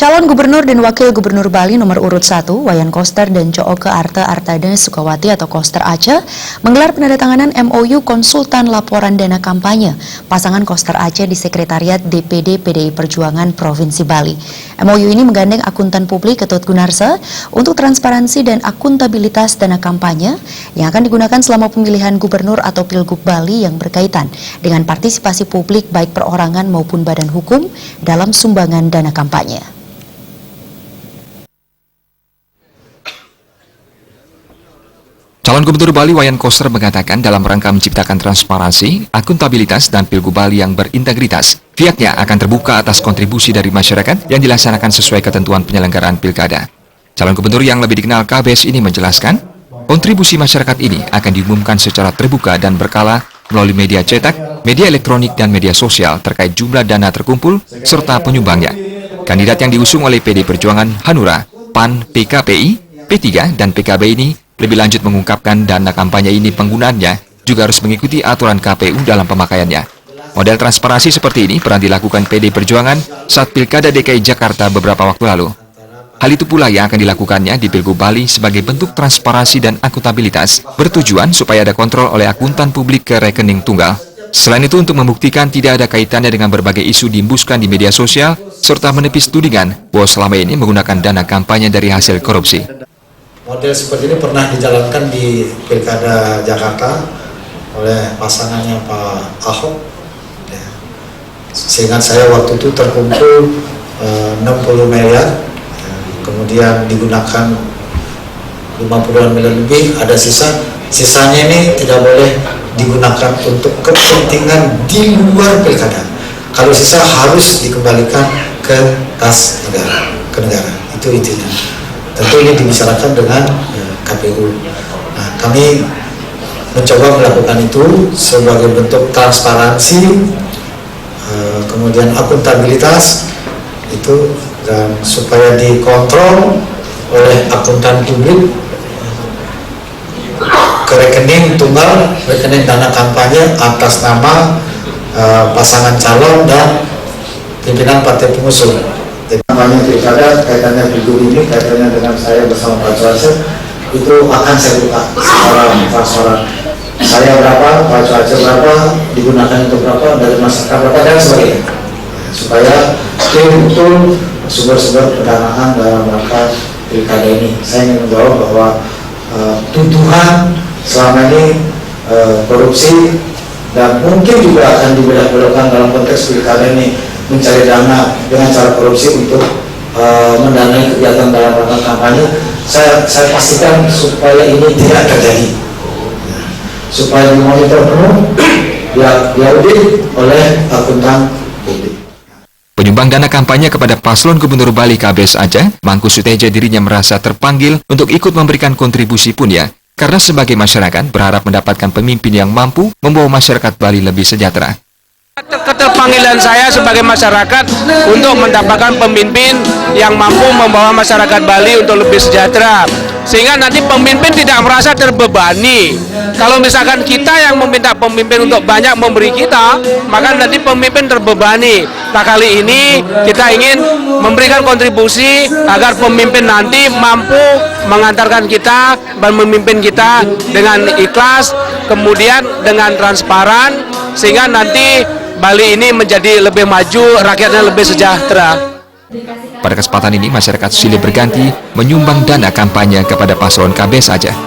Calon Gubernur dan Wakil Gubernur Bali nomor urut 1, Wayan Koster dan Cooke Arte Artade Sukawati atau Koster Aceh, menggelar penandatanganan MOU konsultan laporan dana kampanye pasangan Koster Aceh di Sekretariat DPD PDI Perjuangan Provinsi Bali. MOU ini menggandeng akuntan publik Ketut Gunarsa untuk transparansi dan akuntabilitas dana kampanye yang akan digunakan selama pemilihan gubernur atau Pilgub Bali yang berkaitan dengan partisipasi publik baik perorangan maupun badan hukum dalam sumbangan dana kampanye. Calon Gubernur Bali Wayan Koster mengatakan dalam rangka menciptakan transparansi, akuntabilitas dan Pilgub Bali yang berintegritas, pihaknya akan terbuka atas kontribusi dari masyarakat yang dilaksanakan sesuai ketentuan penyelenggaraan pilkada. Calon Gubernur yang lebih dikenal KBS ini menjelaskan, kontribusi masyarakat ini akan diumumkan secara terbuka dan berkala melalui media cetak, media elektronik, dan media sosial terkait jumlah dana terkumpul serta penyumbangnya. Kandidat yang diusung oleh PD Perjuangan Hanura, PAN, PKPI, P3, dan PKB ini lebih lanjut mengungkapkan dana kampanye ini penggunaannya juga harus mengikuti aturan KPU dalam pemakaiannya. Model transparansi seperti ini pernah dilakukan PD Perjuangan saat Pilkada DKI Jakarta beberapa waktu lalu. Hal itu pula yang akan dilakukannya di Pilgub Bali sebagai bentuk transparansi dan akuntabilitas, bertujuan supaya ada kontrol oleh akuntan publik ke rekening tunggal. Selain itu untuk membuktikan tidak ada kaitannya dengan berbagai isu diembuskan di media sosial, serta menepis tudingan bahwa selama ini menggunakan dana kampanye dari hasil korupsi. Model seperti ini pernah dijalankan di Pilkada Jakarta oleh pasangannya Pak Ahok. Seingat saya waktu itu terkumpul 60 miliar, kemudian digunakan 50-an miliar lebih, ada sisanya ini tidak boleh digunakan untuk kepentingan di luar pilkada. Kalau sisa harus dikembalikan ke kas negara, ke negara. Itu intinya. Tentu ini dibicarakan dengan KPU. Nah, kami mencoba melakukan itu sebagai bentuk transparansi, kemudian akuntabilitas itu, dan supaya dikontrol oleh akuntan publik ke rekening tunggal, rekening dana kampanye atas nama pasangan calon dan pimpinan partai pengusung. Kampanye pilkada kaitannya Pilgub ini, kaitannya dengan saya bersama Pak Cuace, itu akan saya buka secara transparan. Saya berapa, Pak Cuace berapa, digunakan untuk berapa, dari masyarakat berapa, dan sebagainya. Supaya betul sumber-sumber pendanaan dalam rangka pilkada ini. Saya ingin menjawab bahwa tuduhan selama ini korupsi dan mungkin juga akan dibelok-belokkan dalam konteks pilkada ini, mencari dana dengan cara korupsi untuk mendanai kegiatan dalam rangka kampanye. Saya pastikan supaya ini tidak terjadi, supaya dimonitor penuh, diaudit oleh akuntan publik. Penyumbang dana kampanye kepada paslon Gubernur Bali KBS Aceh, Mangku Suteja dirinya merasa terpanggil untuk ikut memberikan kontribusi pun ya, karena sebagai masyarakat berharap mendapatkan pemimpin yang mampu membawa masyarakat Bali lebih sejahtera. Keterpanggilan saya sebagai masyarakat untuk mendapatkan pemimpin yang mampu membawa masyarakat Bali untuk lebih sejahtera, sehingga nanti pemimpin tidak merasa terbebani. Kalau misalkan kita yang meminta pemimpin untuk banyak memberi kita, maka nanti pemimpin terbebani. Nah, kali ini kita ingin memberikan kontribusi agar pemimpin nanti mampu mengantarkan kita dan memimpin kita dengan ikhlas, kemudian dengan transparan, sehingga nanti Bali ini menjadi lebih maju, rakyatnya lebih sejahtera. Pada kesempatan ini, masyarakat silih berganti menyumbang dana kampanye kepada paslon KBS Aceh.